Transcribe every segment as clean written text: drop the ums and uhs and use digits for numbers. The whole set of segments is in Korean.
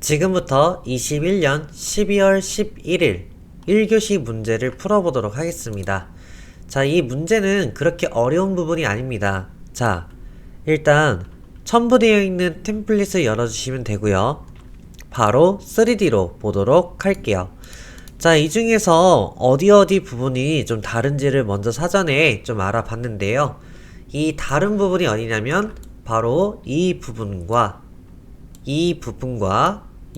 지금부터 21년 12월 11일 1교시 문제를 풀어보도록 하겠습니다. 자, 이 문제는 그렇게 어려운 부분이 아닙니다. 자, 일단 첨부되어 있는 템플릿을 열어주시면 되고요. 바로 3D로 보도록 할게요. 자, 이 중에서 어디 부분이 좀 다른지를 먼저 사전에 좀 알아봤는데요. 이 다른 부분이 어디냐면 바로 이 부분과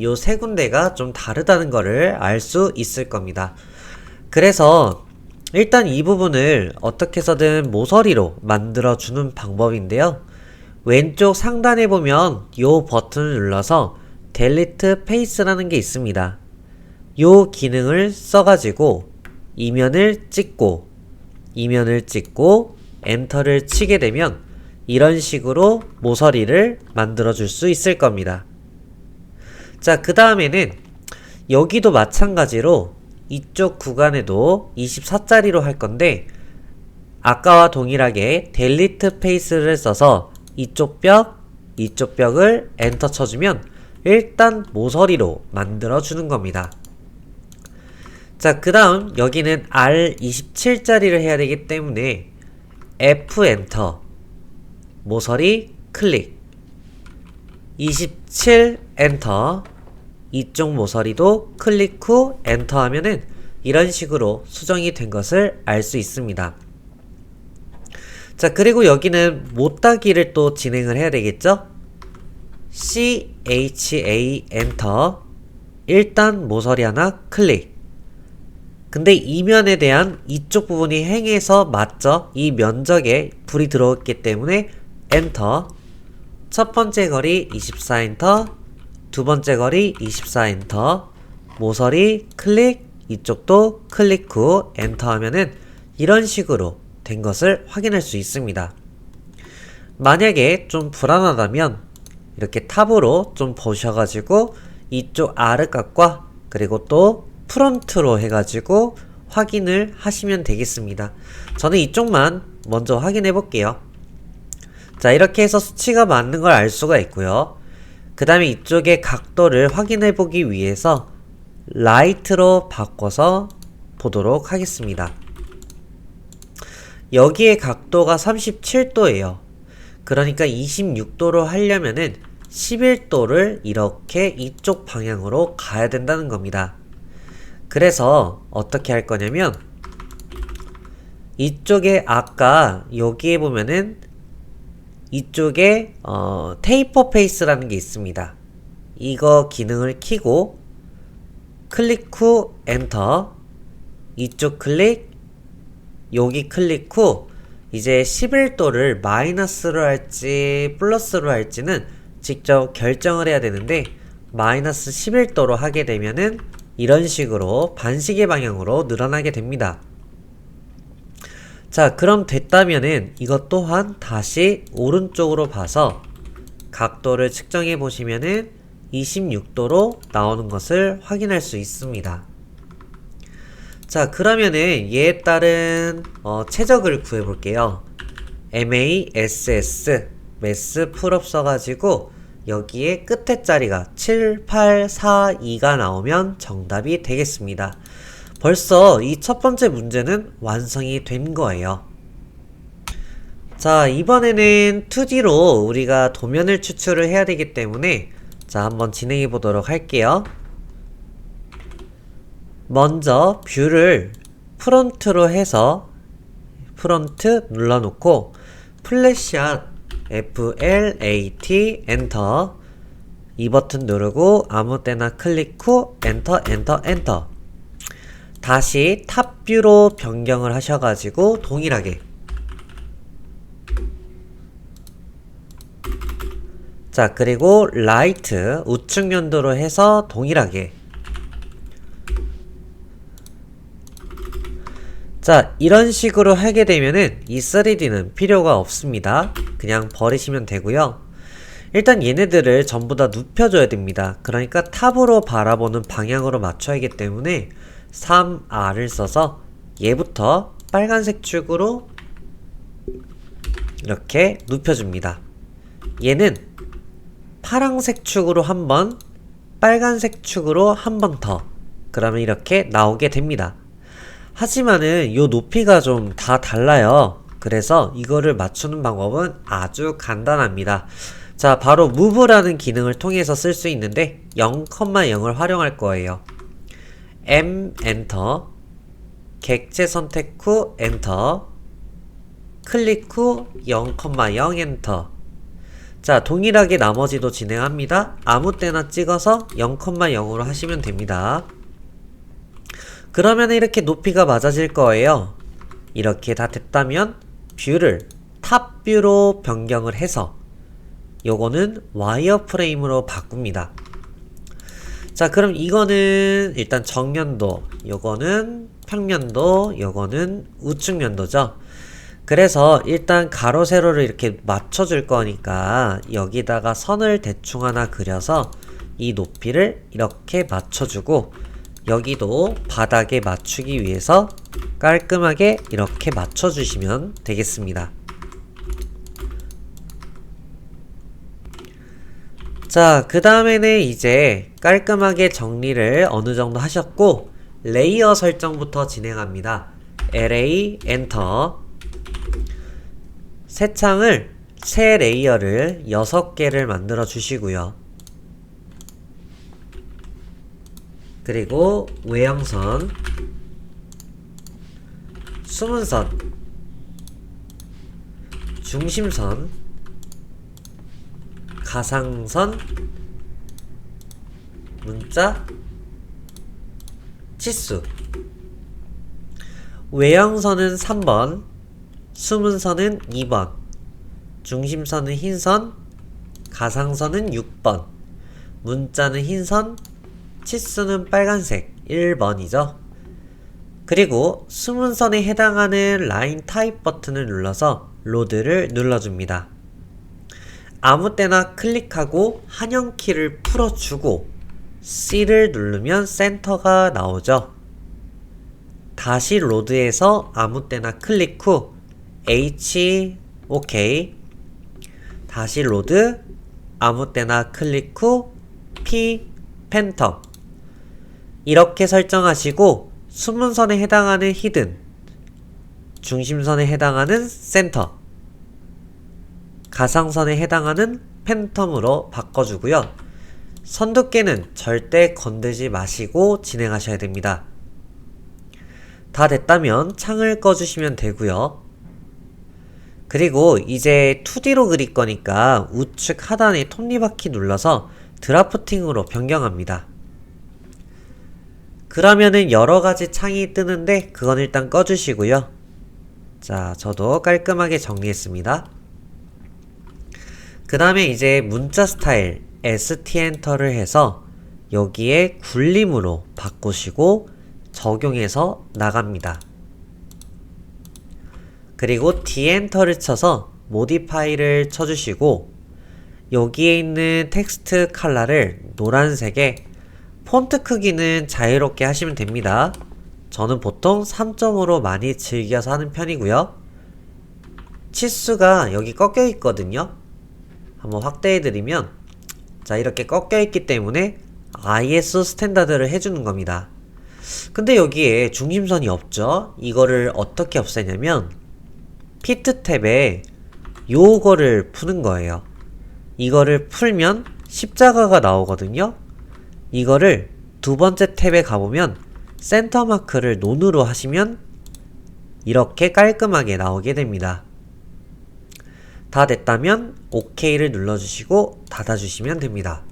요 세 군데가 좀 다르다는 거를 알 수 있을 겁니다. 그래서 일단 이 부분을 어떻게 해서든 모서리로 만들어 주는 방법인데요. 왼쪽 상단에 보면 요 버튼을 눌러서 델리트 페이스라는 게 있습니다. 요 기능을 써가지고 이면을 찍고 엔터를 치게 되면 이런 식으로 모서리를 만들어 줄 수 있을 겁니다. 자, 그 다음에는 여기도 마찬가지로 이쪽 구간에도 24짜리로 할 건데 아까와 동일하게 델리트 페이스를 써서 이쪽 벽을 엔터 쳐주면 일단 모서리로 만들어 주는 겁니다. 자, 그 다음 여기는 R27짜리를 해야 되기 때문에 F 엔터 모서리 클릭 27 엔터 이쪽 모서리도 클릭 후 엔터 하면은 이런 식으로 수정이 된 것을 알 수 있습니다. 자, 그리고 여기는 못따기를 또 진행을 해야 되겠죠? CHA 엔터 일단 모서리 하나 클릭. 근데 이면에 대한 이쪽 부분이 행해서 맞죠? 이 면적에 불이 들어왔기 때문에 엔터. 첫 번째 거리 24 엔터, 두 번째 거리 24 엔터, 모서리 클릭, 이쪽도 클릭 후 엔터 하면은 이런 식으로 된 것을 확인할 수 있습니다. 만약에 좀 불안하다면 이렇게 탑으로 좀 보셔가지고 이쪽 아르각과 그리고 또 프론트로 해가지고 확인을 하시면 되겠습니다. 저는 이쪽만 먼저 확인해 볼게요. 자, 이렇게 해서 수치가 맞는 걸 알 수가 있고요. 그 다음에 이쪽의 각도를 확인해 보기 위해서 라이트로 바꿔서 보도록 하겠습니다. 여기에 각도가 37도예요. 그러니까 26도로 하려면은 11도를 이렇게 이쪽 방향으로 가야 된다는 겁니다. 그래서 어떻게 할 거냐면 이쪽에 아까 여기에 보면은 이쪽에 테이퍼 페이스라는 게 있습니다. 이거 기능을 켜고 클릭 후 엔터 이쪽 클릭 여기 클릭 후 이제 11도를 마이너스로 할지 플러스로 할지는 직접 결정을 해야 되는데 마이너스 11도로 하게 되면은 이런 식으로 반시계 방향으로 늘어나게 됩니다. 자, 그럼 됐다면은 이것 또한 다시 오른쪽으로 봐서 각도를 측정해 보시면은 26도로 나오는 것을 확인할 수 있습니다. 자, 그러면은 얘에 따른 최적을 구해 볼게요. MASS 매스 풀업 써가지고 여기에 끝에 자리가 7842가 나오면 정답이 되겠습니다. 벌써 이 첫 번째 문제는 완성이 된 거예요. 자, 이번에는 2D로 우리가 도면을 추출을 해야 되기 때문에 자, 한번 진행해 보도록 할게요. 먼저 뷰를 프론트로 해서 프론트 눌러놓고 플랫샷 FLAT 엔터 이 버튼 누르고 아무 때나 클릭 후 엔터 다시 탑뷰로 변경을 하셔가지고 동일하게 자, 그리고 라이트 우측 연도로 해서 동일하게 자, 이런 식으로 하게 되면은 이 3D는 필요가 없습니다. 그냥 버리시면 되고요. 일단 얘네들을 전부 다 눕혀줘야 됩니다. 그러니까 탑으로 바라보는 방향으로 맞춰야 하기 때문에 3R을 써서 얘부터 빨간색 축으로 이렇게 눕혀줍니다. 얘는 파란색 축으로 한번 빨간색 축으로 한 번 더. 그러면 이렇게 나오게 됩니다. 하지만은 요 높이가 좀 다 달라요. 그래서 이거를 맞추는 방법은 아주 간단합니다. 자, 바로 move라는 기능을 통해서 쓸 수 있는데 0,0을 활용할 거예요. M 엔터, 객체 선택 후 엔터, 클릭 후 0,0 엔터. 자, 동일하게 나머지도 진행합니다. 아무 때나 찍어서 0,0으로 하시면 됩니다. 그러면 이렇게 높이가 맞아질 거예요. 이렇게 다 됐다면 뷰를 탑 뷰로 변경을 해서 요거는 와이어프레임으로 바꿉니다. 자, 그럼 이거는 일단 정면도, 요거는 평면도, 요거는 우측면도죠. 그래서 일단 가로 세로를 이렇게 맞춰줄 거니까 여기다가 선을 대충 하나 그려서 이 높이를 이렇게 맞춰주고, 여기도 바닥에 맞추기 위해서 깔끔하게 이렇게 맞춰주시면 되겠습니다. 자, 그 다음에는 이제 깔끔하게 정리를 어느 정도 하셨고, 레이어 설정부터 진행합니다. LA 엔터. 새 창을, 새 레이어를 6개를 만들어 주시고요. 그리고 외형선, 숨은선, 중심선, 가상선, 문자, 치수. 외형선은 3번, 숨은선은 2번, 중심선은 흰선, 가상선은 6번, 문자는 흰선, 치수는 빨간색 1번이죠. 그리고 숨은선에 해당하는 라인 타입 버튼을 눌러서 로드를 눌러줍니다. 아무 때나 클릭하고 한영키를 풀어주고 C를 누르면 센터가 나오죠. 다시 로드에서 아무 때나 클릭 후 H, OK. 다시 로드, 아무 때나 클릭 후 P, 팬텀. 이렇게 설정하시고 숨은선에 해당하는 히든, 중심선에 해당하는 센터, 가상선에 해당하는 팬텀으로 바꿔주고요. 선두께는 절대 건들지 마시고 진행하셔야 됩니다. 다 됐다면 창을 꺼주시면 되고요. 그리고 이제 2D로 그릴 거니까 우측 하단에 톱니바퀴 눌러서 드라프팅으로 변경합니다. 그러면은 여러가지 창이 뜨는데 그건 일단 꺼주시고요. 자, 저도 깔끔하게 정리했습니다. 그 다음에 이제 문자 스타일 ST 엔터를 해서 여기에 굴림으로 바꾸시고 적용해서 나갑니다. 그리고 D 엔터를 쳐서 모디파이를 쳐주시고 여기에 있는 텍스트 컬러를 노란색에, 폰트 크기는 자유롭게 하시면 됩니다. 저는 보통 3점으로 많이 즐겨서 하는 편이고요. 치수가 여기 꺾여 있거든요. 한번 확대해드리면, 자, 이렇게 꺾여 있기 때문에 ISO 스탠다드를 해주는 겁니다. 근데 여기에 중심선이 없죠? 이거를 어떻게 없애냐면 피트 탭에 요거를 푸는 거예요. 이거를 풀면 십자가가 나오거든요. 이거를 두 번째 탭에 가보면 센터 마크를 논으로 하시면 이렇게 깔끔하게 나오게 됩니다. 다 됐다면 OK를 눌러주시고 닫아주시면 됩니다.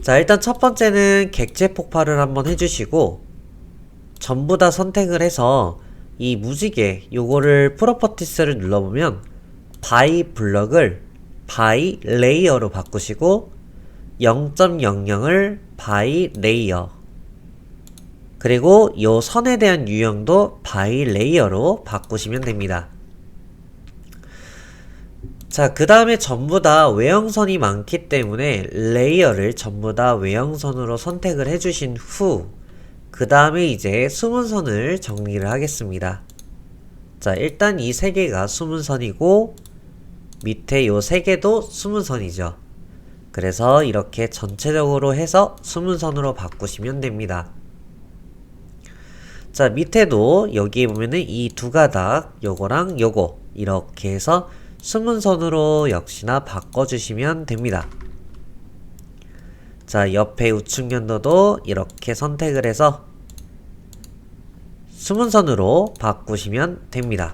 자, 일단 첫 번째는 객체 폭발을 한번 해주시고 전부 다 선택을 해서 이 무지개 요거를 프로퍼티스를 눌러보면 바이 블럭을 바이 레이어로 바꾸시고 0.00을 바이 레이어, 그리고 요 선에 대한 유형도 바이 레이어로 바꾸시면 됩니다. 자, 그 다음에 전부 다 외형선이 많기 때문에 레이어를 전부 다 외형선으로 선택을 해주신 후 그 다음에 이제 숨은선을 정리를 하겠습니다. 자, 일단 이 세 개가 숨은선이고 밑에 요 세 개도 숨은선이죠. 그래서 이렇게 전체적으로 해서 수문선으로 바꾸시면 됩니다. 자, 밑에도 여기 보면은 이 두 가닥 요거랑 요거 이렇게 해서 수문선으로 역시나 바꿔주시면 됩니다. 자, 옆에 우측 연도도 이렇게 선택을 해서 수문선으로 바꾸시면 됩니다.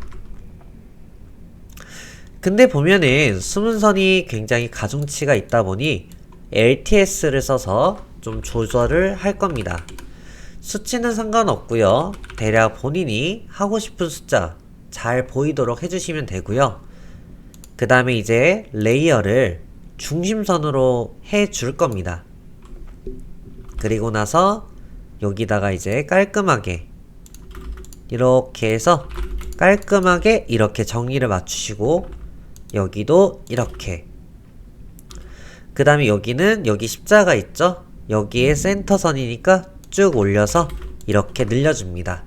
근데 보면은 수문선이 굉장히 가중치가 있다 보니 LTS를 써서 좀 조절을 할 겁니다. 수치는 상관없고요. 대략 본인이 하고 싶은 숫자 잘 보이도록 해주시면 되고요. 그 다음에 이제 레이어를 중심선으로 해줄 겁니다. 그리고 나서 여기다가 이제 깔끔하게 이렇게 해서 깔끔하게 이렇게 정리를 맞추시고 여기도 이렇게 그 다음에 여기는 여기 십자가 있죠? 여기에 센터선이니까 쭉 올려서 이렇게 늘려줍니다.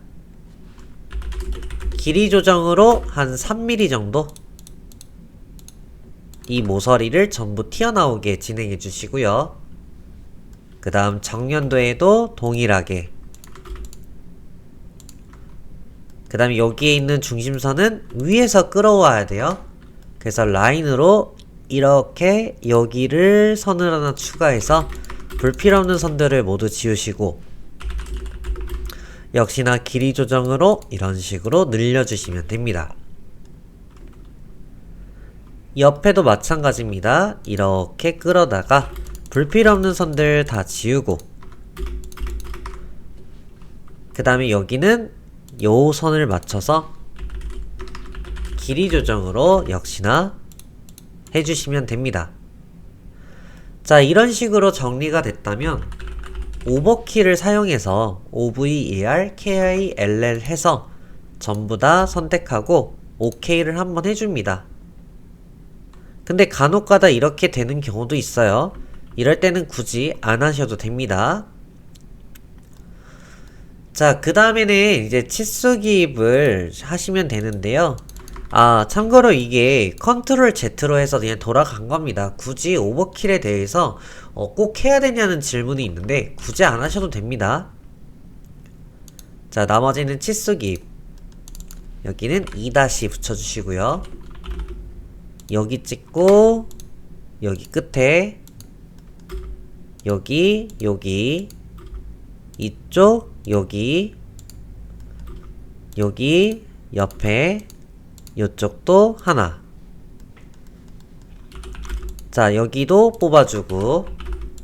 길이 조정으로 한 3mm 정도 이 모서리를 전부 튀어나오게 진행해 주시고요. 그 다음 정면도에도 동일하게 그 다음에 여기에 있는 중심선은 위에서 끌어와야 돼요. 그래서 라인으로 이렇게 여기를 선을 하나 추가해서 불필요없는 선들을 모두 지우시고 역시나 길이 조정으로 이런 식으로 늘려주시면 됩니다. 옆에도 마찬가지입니다. 이렇게 끌어다가 불필요없는 선들 다 지우고 그 다음에 여기는 요 선을 맞춰서 길이 조정으로 역시나 해주시면 됩니다. 자, 이런 식으로 정리가 됐다면 오버키를 사용해서 OVER, KI, LL 해서 전부 다 선택하고 OK를 한번 해줍니다. 근데 간혹가다 이렇게 되는 경우도 있어요. 이럴 때는 굳이 안 하셔도 됩니다. 자, 그 다음에는 이제 치수 기입을 하시면 되는데요. 아, 참고로 이게 컨트롤 Z로 해서 그냥 돌아간 겁니다. 굳이 오버킬에 대해서 꼭 해야 되냐는 질문이 있는데 굳이 안 하셔도 됩니다. 자, 나머지는 치수 기입 여기는 2- 붙여주시고요. 여기 찍고 여기 끝에 여기 이쪽 여기 옆에 요쪽도 하나. 자, 여기도 뽑아주고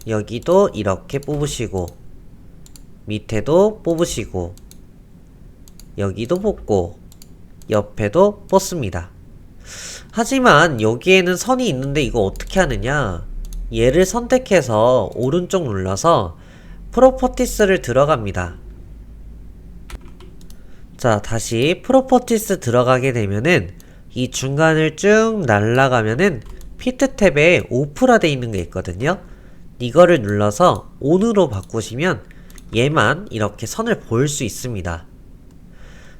여기도 이렇게 뽑으시고 밑에도 뽑으시고 여기도 뽑고 옆에도 뽑습니다. 하지만 여기에는 선이 있는데 이거 어떻게 하느냐, 얘를 선택해서 오른쪽 눌러서 프로퍼티스를 들어갑니다. 자, 다시 프로퍼티스 들어가게 되면은 이 중간을 쭉 날아가면은 피트 탭에 오프라 돼 있는 게 있거든요. 이거를 눌러서 ON으로 바꾸시면 얘만 이렇게 선을 볼 수 있습니다.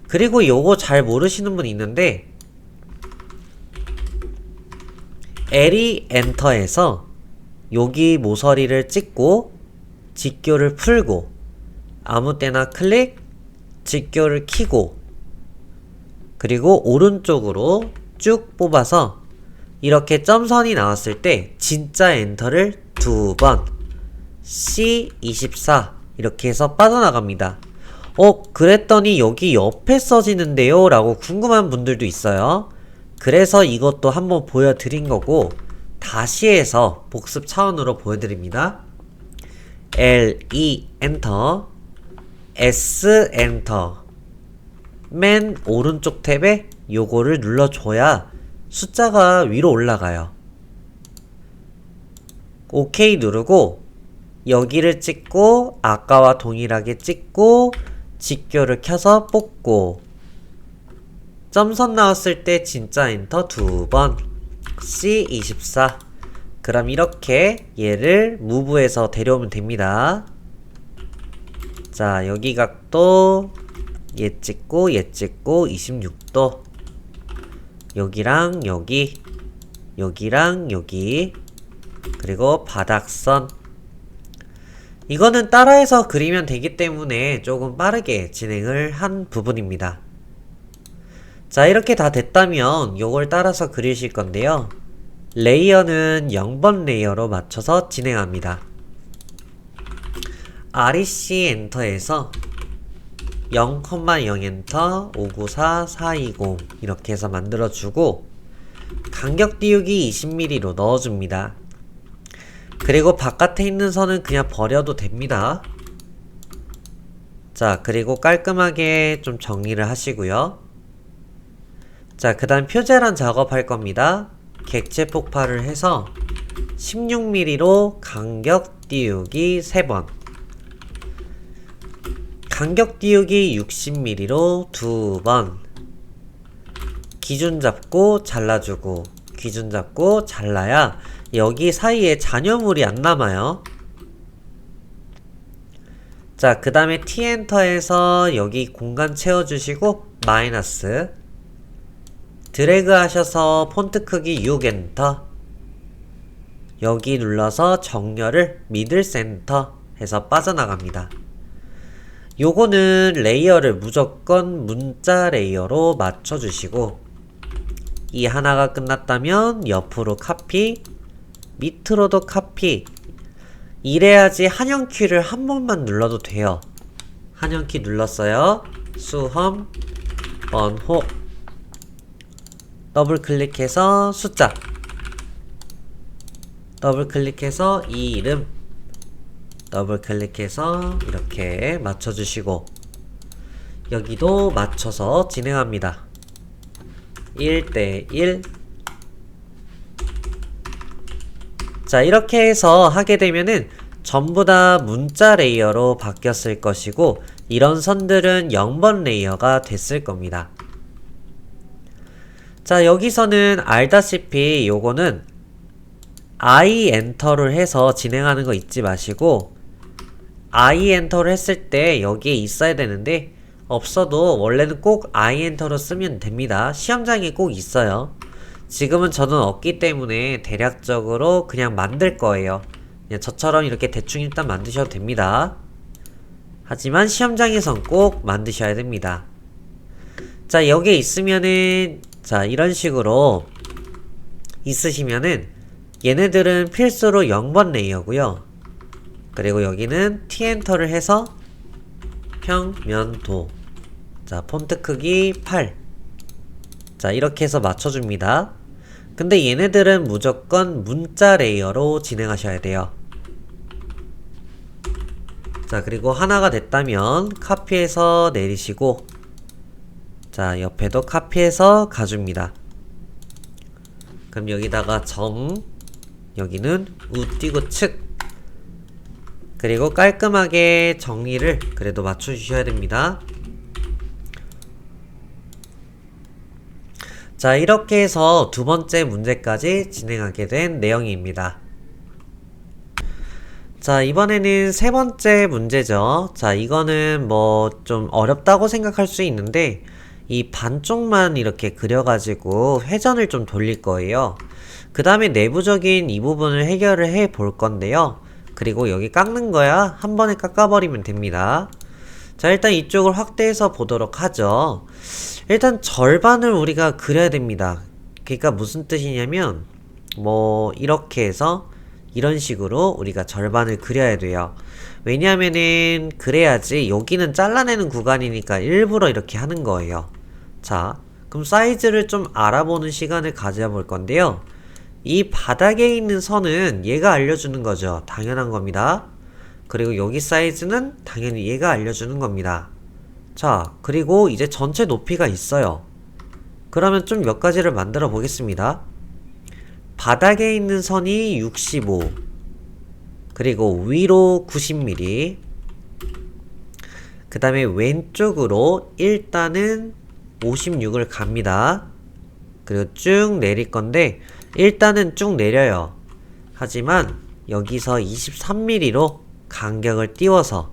그리고 요거 잘 모르시는 분이 있는데 L이 엔터에서 여기 모서리를 찍고 직교를 풀고 아무 때나 클릭, 직교를 키고 그리고 오른쪽으로 쭉 뽑아서 이렇게 점선이 나왔을 때 진짜 엔터를 2번 C24 이렇게 해서 빠져나갑니다. 그랬더니 여기 옆에 써지는데요 라고 궁금한 분들도 있어요. 그래서 이것도 한번 보여드린 거고 다시 해서 복습 차원으로 보여드립니다. L, E, 엔터, S, 엔터. 맨 오른쪽 탭에 요거를 눌러줘야 숫자가 위로 올라가요. OK 누르고 여기를 찍고 아까와 동일하게 찍고 직교를 켜서 뽑고 점선 나왔을 때 진짜 엔터 2번 C24. 그럼 이렇게 얘를 무브해서 데려오면 됩니다. 자, 여기 각도 얘 찍고 26도 여기랑 여기 여기랑 여기 그리고 바닥선. 이거는 따라해서 그리면 되기 때문에 조금 빠르게 진행을 한 부분입니다. 자, 이렇게 다 됐다면 요걸 따라서 그리실 건데요. 레이어는 0번 레이어로 맞춰서 진행합니다. REC 엔터에서 0,0 엔터 594 420 이렇게 해서 만들어주고 간격 띄우기 20mm로 넣어줍니다. 그리고 바깥에 있는 선은 그냥 버려도 됩니다. 자, 그리고 깔끔하게 좀 정리를 하시고요. 자, 그 다음 표제란 작업할 겁니다. 객체 폭발을 해서 16mm로 간격 띄우기 3번, 간격 띄우기 60mm로 2번, 기준 잡고 잘라주고, 기준 잡고 잘라야 여기 사이에 잔여물이 안 남아요. 자, 그 다음에 T 엔터에서 여기 공간 채워주시고 마이너스, 드래그 하셔서 폰트 크기 6 엔터, 여기 눌러서 정렬을 미들 센터 해서 빠져나갑니다. 요거는 레이어를 무조건 문자 레이어로 맞춰주시고, 이 하나가 끝났다면 옆으로 카피, 밑으로도 카피. 이래야지 한영키를 한 번만 눌러도 돼요. 한영키 눌렀어요. 수험, 번호, 더블 클릭해서 숫자, 더블 클릭해서 이 이름, 더블 클릭해서 이렇게 맞춰주시고, 여기도 맞춰서 진행합니다. 1대1. 자, 이렇게 해서 하게 되면은 전부 다 문자 레이어로 바뀌었을 것이고, 이런 선들은 0번 레이어가 됐을 겁니다. 자, 여기서는 알다시피 요거는 I 엔터를 해서 진행하는 거 잊지 마시고, I 엔터를 했을 때 여기에 있어야 되는데 없어도 원래는 꼭 I 엔터로 쓰면 됩니다. 시험장에 꼭 있어요. 지금은 저는 없기 때문에 대략적으로 그냥 만들 거예요. 그냥 저처럼 이렇게 대충 일단 만드셔도 됩니다. 하지만 시험장에선 꼭 만드셔야 됩니다. 자, 여기에 있으면은, 자, 이런 식으로 있으시면은 얘네들은 필수로 0번 레이어고요. 그리고 여기는 T 엔터를 해서 평면도. 자, 폰트 크기 8. 자, 이렇게 해서 맞춰줍니다. 근데 얘네들은 무조건 문자 레이어로 진행하셔야 돼요. 자, 그리고 하나가 됐다면 카피해서 내리시고, 자, 옆에도 카피해서 가줍니다. 그럼 여기다가 점, 여기는 우띠고 측. 그리고 깔끔하게 정리를 그래도 맞춰주셔야 됩니다. 자, 이렇게 해서 두 번째 문제까지 진행하게 된 내용입니다. 자, 이번에는 세 번째 문제죠. 자, 이거는 뭐 좀 어렵다고 생각할 수 있는데, 이 반쪽만 이렇게 그려가지고 회전을 좀 돌릴 거예요. 그 다음에 내부적인 이 부분을 해결을 해 볼 건데요. 그리고 여기 깎는 거야 한 번에 깎아버리면 됩니다. 자, 일단 이쪽을 확대해서 보도록 하죠. 일단 절반을 우리가 그려야 됩니다. 그러니까 무슨 뜻이냐면 뭐 이렇게 해서 이런 식으로 우리가 절반을 그려야 돼요. 왜냐하면은 그래야지 여기는 잘라내는 구간이니까 일부러 이렇게 하는 거예요. 자, 그럼 사이즈를 좀 알아보는 시간을 가져볼 건데요. 이 바닥에 있는 선은 얘가 알려주는 거죠. 당연한 겁니다. 그리고 여기 사이즈는 당연히 얘가 알려주는 겁니다. 자, 그리고 이제 전체 높이가 있어요. 그러면 좀 몇 가지를 만들어 보겠습니다. 바닥에 있는 선이 65, 그리고 위로 90mm, 그 다음에 왼쪽으로 일단은 56을 갑니다. 그리고 쭉 내릴 건데 일단은 쭉 내려요. 하지만 여기서 23mm로 간격을 띄워서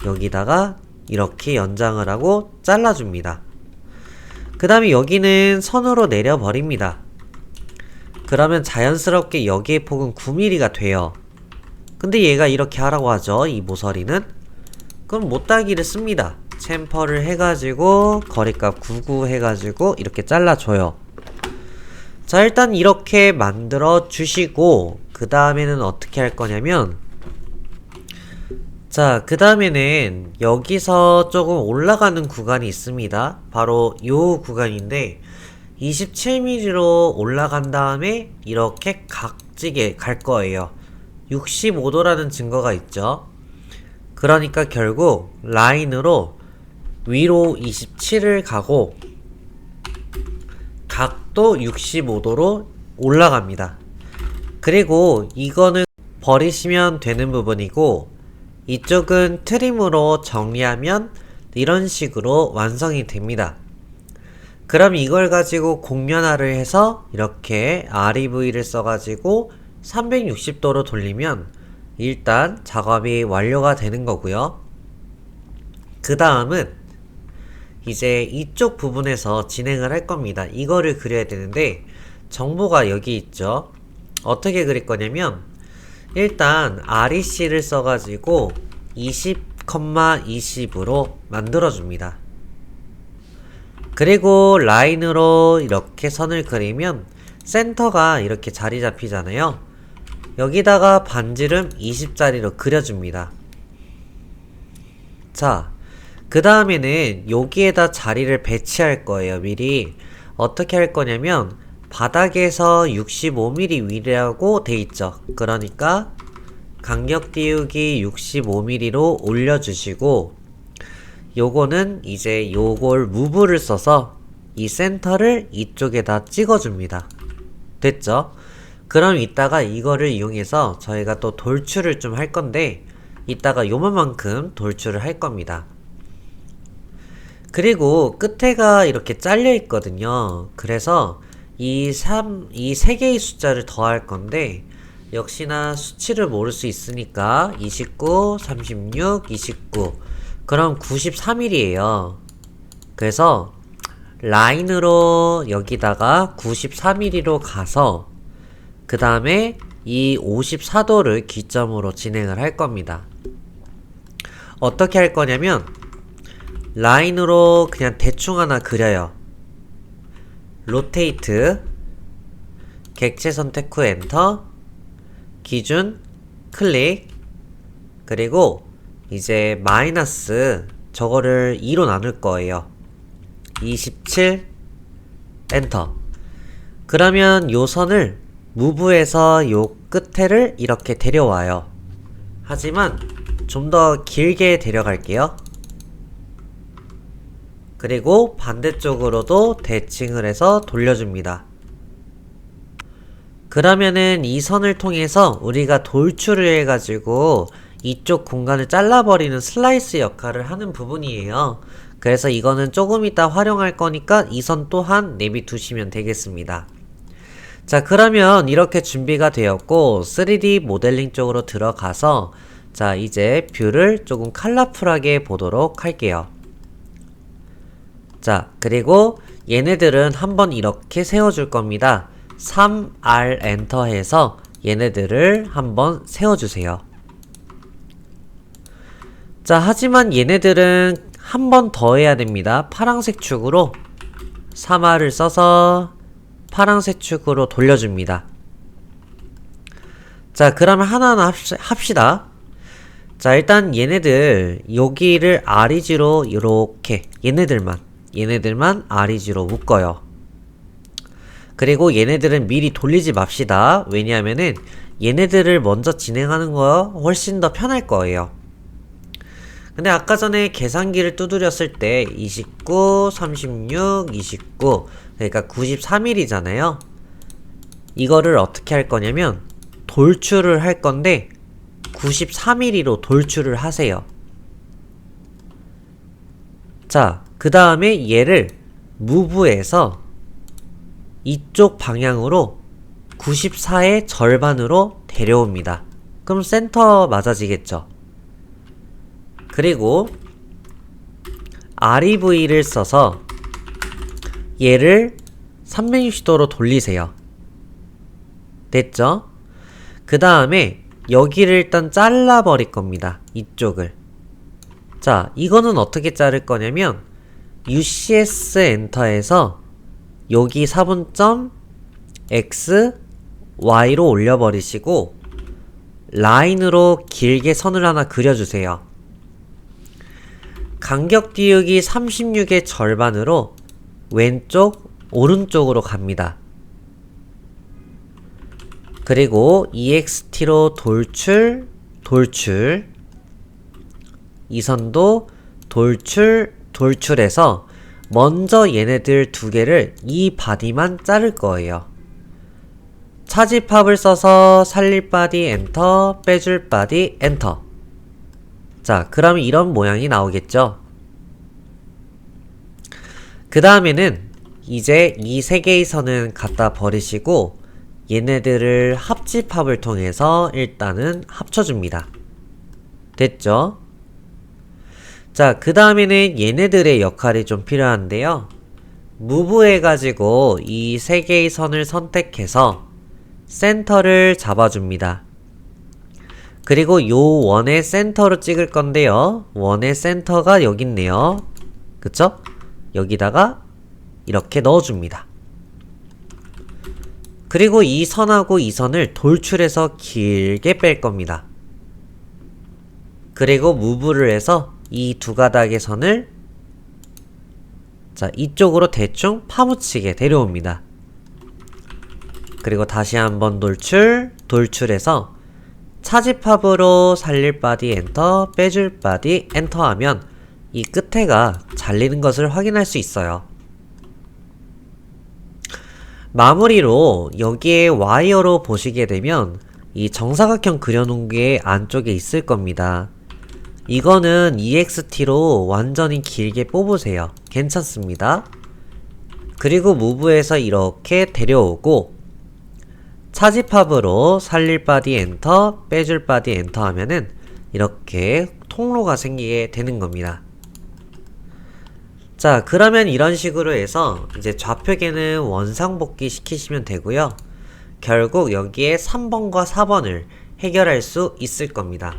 여기다가 이렇게 연장을 하고 잘라줍니다. 그 다음에 여기는 선으로 내려버립니다. 그러면 자연스럽게 여기의 폭은 9mm가 돼요. 근데 얘가 이렇게 하라고 하죠. 이 모서리는. 그럼 못따기를 씁니다. 챔퍼를 해가지고 거리값 99 해가지고 이렇게 잘라줘요. 자, 일단 이렇게 만들어 주시고 그 다음에는 어떻게 할 거냐면, 자, 그 다음에는 여기서 조금 올라가는 구간이 있습니다. 바로 요 구간인데 27mm로 올라간 다음에 이렇게 각지게 갈 거예요. 65도라는 증거가 있죠. 그러니까 결국 라인으로 위로 27을 가고 각도 65도로 올라갑니다. 그리고 이거는 버리시면 되는 부분이고, 이쪽은 트림으로 정리하면 이런 식으로 완성이 됩니다. 그럼 이걸 가지고 곡면화를 해서 이렇게 REV를 써가지고 360도로 돌리면 일단 작업이 완료가 되는 거고요. 그 다음은 이제 이쪽 부분에서 진행을 할 겁니다. 이거를 그려야 되는데 정보가 여기 있죠. 어떻게 그릴 거냐면, 일단 REC를 써가지고 20,20으로 만들어줍니다. 그리고 라인으로 이렇게 선을 그리면 센터가 이렇게 자리 잡히잖아요. 여기다가 반지름 20짜리로 그려줍니다. 자, 그 다음에는 여기에다 자리를 배치할 거예요. 미리 어떻게 할 거냐면, 바닥에서 65mm 위라고 돼 있죠. 그러니까 간격 띄우기 65mm로 올려주시고, 요거는 이제 요걸 무브를 써서 이 센터를 이쪽에다 찍어줍니다. 됐죠? 그럼 이따가 이거를 이용해서 저희가 또 돌출을 좀 할 건데, 이따가 요만큼 돌출을 할 겁니다. 그리고 끝에가 이렇게 잘려 있거든요. 그래서 이 3개의 숫자를 더할 건데, 역시나 수치를 모를 수 있으니까 29, 36, 29, 그럼 93mm예요. 그래서 라인으로 여기다가 93mm로 가서 그 다음에 이 54도를 기점으로 진행을 할 겁니다. 어떻게 할 거냐면, 라인으로 그냥 대충 하나 그려요. 로테이트, 객체 선택 후 엔터, 기준, 클릭, 그리고 이제 마이너스 저거를 2로 나눌 거예요. 27, 엔터. 그러면 요 선을 무브에서 요 끝에를 이렇게 데려와요. 하지만 좀 더 길게 데려갈게요. 그리고 반대쪽으로도 대칭을 해서 돌려줍니다. 그러면은 이 선을 통해서 우리가 돌출을 해가지고 이쪽 공간을 잘라버리는 슬라이스 역할을 하는 부분이에요. 그래서 이거는 조금 이따 활용할 거니까 이 선 또한 내비두시면 되겠습니다. 자, 그러면 이렇게 준비가 되었고 3D 모델링 쪽으로 들어가서, 자, 이제 뷰를 조금 컬러풀하게 보도록 할게요. 자, 그리고 얘네들은 한번 이렇게 세워줄 겁니다. 3R 엔터 해서 얘네들을 한번 세워주세요. 자, 하지만 얘네들은 한 번 더 해야 됩니다. 파란색 축으로 3R을 써서 파란색 축으로 돌려줍니다. 자, 그러면 하나하나 합시다. 자, 일단 얘네들 여기를 REG로 이렇게 얘네들만 REG로 묶어요. 그리고 얘네들은 미리 돌리지 맙시다. 왜냐하면은 얘네들을 먼저 진행하는 거 훨씬 더 편할 거예요. 근데 아까 전에 계산기를 두드렸을 때 29, 36, 29, 그러니까 93mm잖아요. 이거를 어떻게 할 거냐면 돌출을 할 건데 93mm로 돌출을 하세요. 자, 그 다음에 얘를 무브에서 이쪽 방향으로 94의 절반으로 데려옵니다. 그럼 센터 맞아지겠죠? 그리고 REV를 써서 얘를 360도로 돌리세요. 됐죠? 그 다음에 여기를 일단 잘라버릴 겁니다. 이쪽을. 자, 이거는 어떻게 자를 거냐면 UCS 엔터에서 여기 4분점 X, Y로 올려버리시고 라인으로 길게 선을 하나 그려주세요. 간격 띄우기 36의 절반으로 왼쪽, 오른쪽으로 갑니다. 그리고 EXT로 돌출, 돌출. 이 선도 돌출, 돌출해서 먼저 얘네들 두 개를 이 바디만 자를 거예요. 차집합을 써서 살릴 바디 엔터, 빼줄 바디 엔터. 자, 그럼 이런 모양이 나오겠죠? 그 다음에는 이제 이 세 개의 선은 갖다 버리시고 얘네들을 합집합을 통해서 일단은 합쳐줍니다. 됐죠? 자, 그 다음에는 얘네들의 역할이 좀 필요한데요. 무브 해가지고 이 세 개의 선을 선택해서 센터를 잡아줍니다. 그리고 요 원의 센터로 찍을 건데요. 원의 센터가 여기 있네요. 그쵸? 여기다가 이렇게 넣어줍니다. 그리고 이 선하고 이 선을 돌출해서 길게 뺄 겁니다. 그리고 무브를 해서 이 두 가닥의 선을 자, 이쪽으로 대충 파묻히게 데려옵니다. 그리고 다시 한번 돌출, 돌출해서 차집합으로 살릴 바디 엔터, 빼줄 바디 엔터 하면 이 끝에가 잘리는 것을 확인할 수 있어요. 마무리로 여기에 와이어로 보시게 되면 이 정사각형 그려놓은 게 안쪽에 있을 겁니다. 이거는 EXT로 완전히 길게 뽑으세요. 괜찮습니다. 그리고 무브에서 이렇게 데려오고 차집합으로 살릴 바디 엔터, 빼줄 바디 엔터 하면은 이렇게 통로가 생기게 되는 겁니다. 자, 그러면 이런 식으로 해서 이제 좌표계는 원상복귀 시키시면 되고요. 결국 여기에 3번과 4번을 해결할 수 있을 겁니다.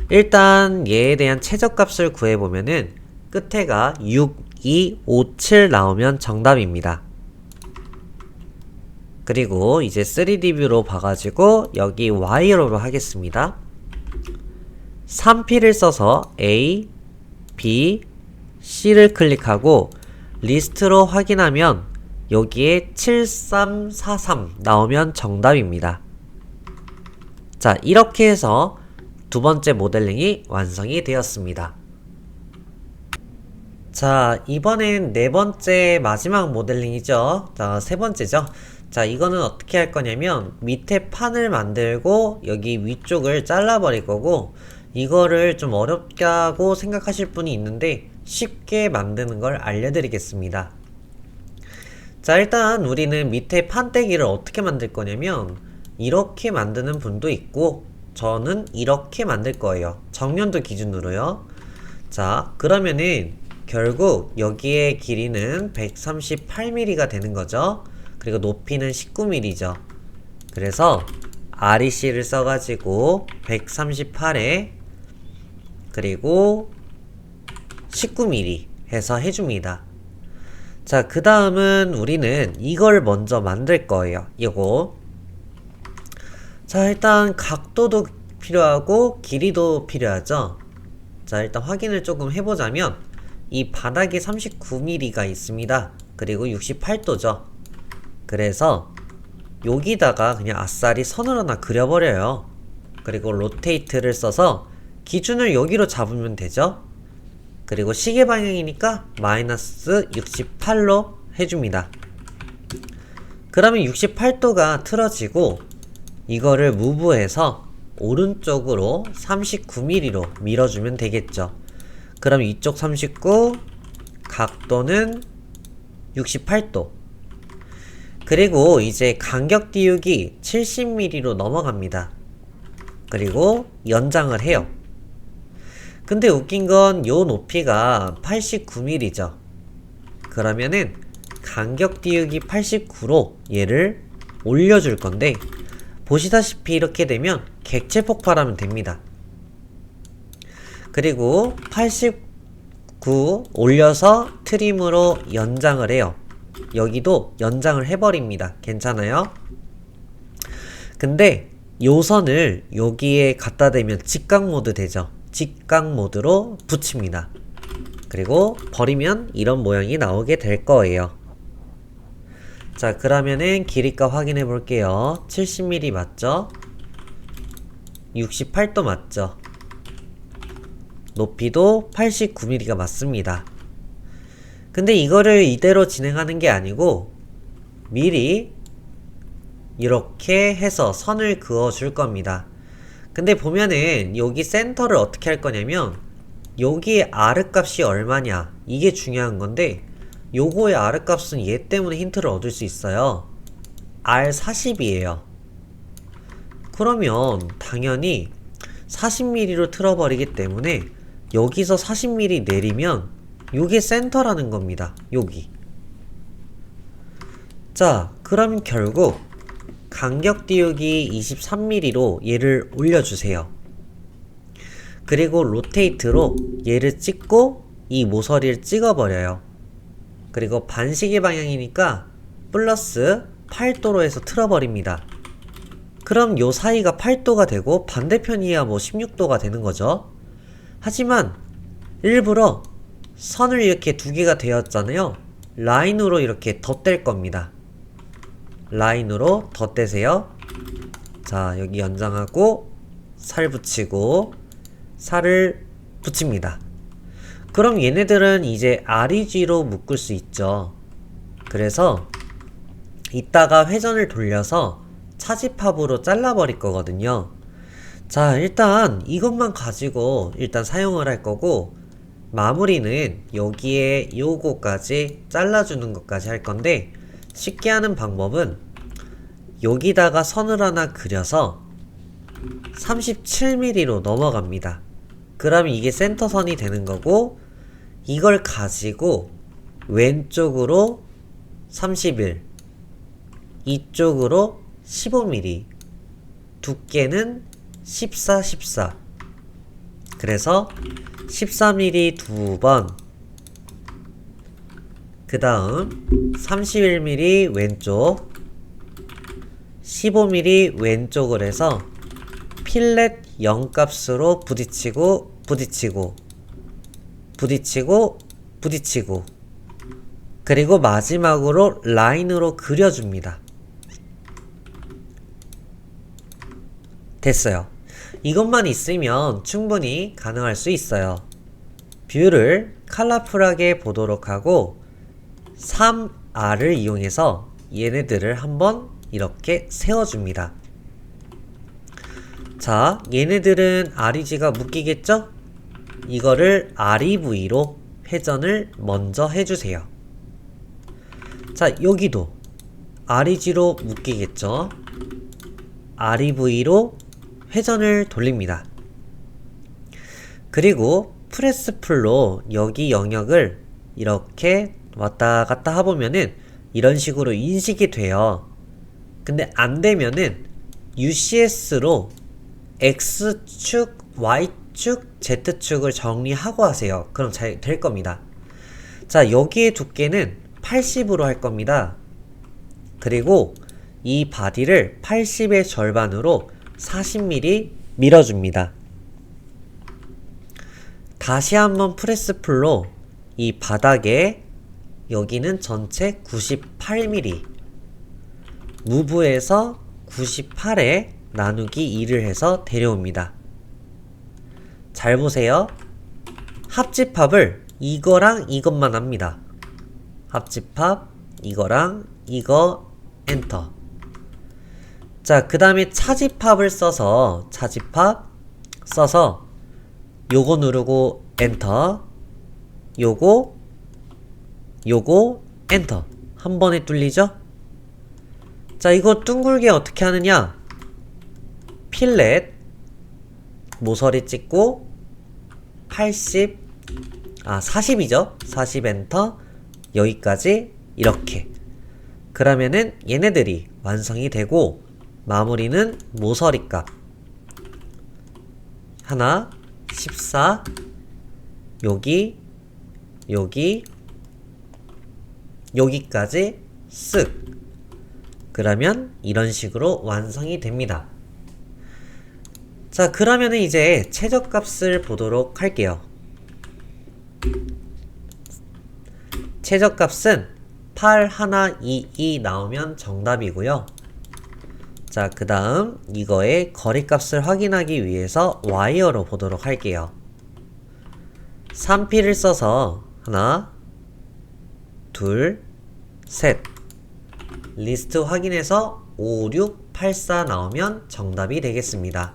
일단 얘에 대한 최저값을 구해보면은 끝에가 6, 2, 5, 7 나오면 정답입니다. 그리고 이제 3D 뷰로 봐가지고 여기 와이어로 하겠습니다. 3P를 써서 A, B, C를 클릭하고 리스트로 확인하면 여기에 7343 나오면 정답입니다. 자, 이렇게 해서 두 번째 모델링이 완성이 되었습니다. 자, 이번엔 네 번째 마지막 모델링이죠. 자, 세 번째죠. 자, 이거는 어떻게 할 거냐면 밑에 판을 만들고 여기 위쪽을 잘라버릴 거고, 이거를 좀 어렵다고 생각하실 분이 있는데 쉽게 만드는 걸 알려드리겠습니다. 자, 일단 우리는 밑에 판때기를 어떻게 만들 거냐면 이렇게 만드는 분도 있고 저는 이렇게 만들 거예요. 정면도 기준으로요. 자, 그러면은 결국 여기에 길이는 138mm가 되는 거죠. 그리고 높이는 19mm죠. 그래서 REC를 써가지고 138에 그리고 19mm 해서 해줍니다. 자, 그 다음은 우리는 이걸 먼저 만들 거예요. 이거. 자, 일단 각도도 필요하고 길이도 필요하죠. 자, 일단 확인을 조금 해보자면 이 바닥에 39mm가 있습니다. 그리고 68도죠. 그래서 여기다가 그냥 아싸리 선을 하나 그려버려요. 그리고 로테이트를 써서 기준을 여기로 잡으면 되죠. 그리고 시계 방향이니까 마이너스 68로 해줍니다. 그러면 68도가 틀어지고 이거를 무브해서 오른쪽으로 39mm로 밀어주면 되겠죠. 그럼 이쪽 39, 각도는 68도. 그리고 이제 간격 띄우기 70mm로 넘어갑니다. 그리고 연장을 해요. 근데 웃긴 건 요 높이가 89mm죠. 그러면은 간격 띄우기 89로 얘를 올려줄 건데, 보시다시피 이렇게 되면 객체 폭발하면 됩니다. 그리고 89 올려서 트림으로 연장을 해요. 여기도 연장을 해버립니다. 괜찮아요? 근데 요 선을 여기에 갖다 대면 직각 모드 되죠. 직각 모드로 붙입니다. 그리고 버리면 이런 모양이 나오게 될 거예요. 자, 그러면은 길이가 확인해 볼게요. 70mm 맞죠? 68도 맞죠? 높이도 89mm가 맞습니다. 근데 이거를 이대로 진행하는 게 아니고 미리 이렇게 해서 선을 그어 줄 겁니다. 근데 보면은 여기 센터를 어떻게 할 거냐면 여기에 R 값이 얼마냐 이게 중요한 건데, 요거의 R 값은 얘 때문에 힌트를 얻을 수 있어요. R 40이에요. 그러면 당연히 40mm로 틀어버리기 때문에 여기서 40mm 내리면 요게 센터라는 겁니다. 여기. 자, 그럼 결국 간격 띄우기 23mm로 얘를 올려주세요. 그리고 로테이트로 얘를 찍고 이 모서리를 찍어버려요. 그리고 반시계 방향이니까 플러스 8도로 해서 틀어버립니다. 그럼 요 사이가 8도가 되고 반대편이야 뭐 16도가 되는 거죠. 하지만 일부러 선을 이렇게 두 개가 되었잖아요. 라인으로 이렇게 덧댈 겁니다. 라인으로 덧대세요. 자, 여기 연장하고 살 붙이고 살을 붙입니다. 그럼 얘네들은 이제 REG로 묶을 수 있죠. 그래서 이따가 회전을 돌려서 차집합으로 잘라버릴 거거든요. 자, 일단 이것만 가지고 일단 사용을 할 거고, 마무리는 여기에 요거까지 잘라주는 것까지 할 건데, 쉽게 하는 방법은 여기다가 선을 하나 그려서 37mm로 넘어갑니다. 그럼 이게 센터선이 되는 거고, 이걸 가지고 왼쪽으로 31, 이쪽으로 15mm, 두께는 14, 14. 그래서 14mm 두 번, 그 다음 31mm 왼쪽, 15mm 왼쪽을 해서 필렛 0값으로 부딪히고 부딪히고 부딪히고 부딪히고, 그리고 마지막으로 라인으로 그려줍니다. 됐어요. 이것만 있으면 충분히 가능할 수 있어요. 뷰를 컬러풀하게 보도록 하고 3R을 이용해서 얘네들을 한번 이렇게 세워줍니다. 자, 얘네들은 REG가 묶이겠죠? 이거를 REV로 회전을 먼저 해주세요. 자, 여기도 REG로 묶이겠죠? REV로 회전을 돌립니다. 그리고 프레스 풀로 여기 영역을 이렇게 왔다 갔다 해보면은 이런 식으로 인식이 돼요. 근데 안 되면은 UCS로 X축, Y축, Z축을 정리하고 하세요. 그럼 잘 될 겁니다. 자, 여기의 두께는 80으로 할 겁니다. 그리고 이 바디를 80의 절반으로 40mm 밀어줍니다. 다시 한번 프레스 풀로 이 바닥에 여기는 전체 98mm, 무브에서 98에 나누기 2를 해서 데려옵니다. 잘 보세요. 합집합을 이거랑 이것만 합니다. 합집합 이거랑 이거 엔터. 자, 그 다음에 차집합을 써서 차집합 써서 요거 누르고 엔터, 요거 엔터. 한 번에 뚫리죠? 자, 이거 둥글게 어떻게 하느냐? 필렛 모서리 찍고 40이죠? 40 엔터. 여기까지 이렇게. 그러면은 얘네들이 완성이 되고 마무리는 모서리 값 하나 14 여기 여기까지 쓱 그러면 이런 식으로 완성이 됩니다. 자, 그러면은 이제 최저값을 보도록 할게요. 최저값은 8, 1, 2, 2 나오면 정답이고요. 자, 그 다음 이거의 거리값을 확인하기 위해서 와이어로 보도록 할게요. 3P를 써서 하나, 둘, 셋 리스트 확인해서 5, 6, 8, 4 나오면 정답이 되겠습니다.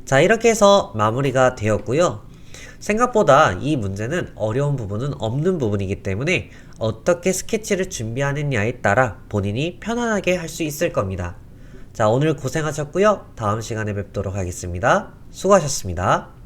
자, 이렇게 해서 마무리가 되었고요. 생각보다 이 문제는 어려운 부분은 없는 부분이기 때문에 어떻게 스케치를 준비하느냐에 따라 본인이 편안하게 할 수 있을 겁니다. 자, 오늘 고생하셨고요. 다음 시간에 뵙도록 하겠습니다. 수고하셨습니다.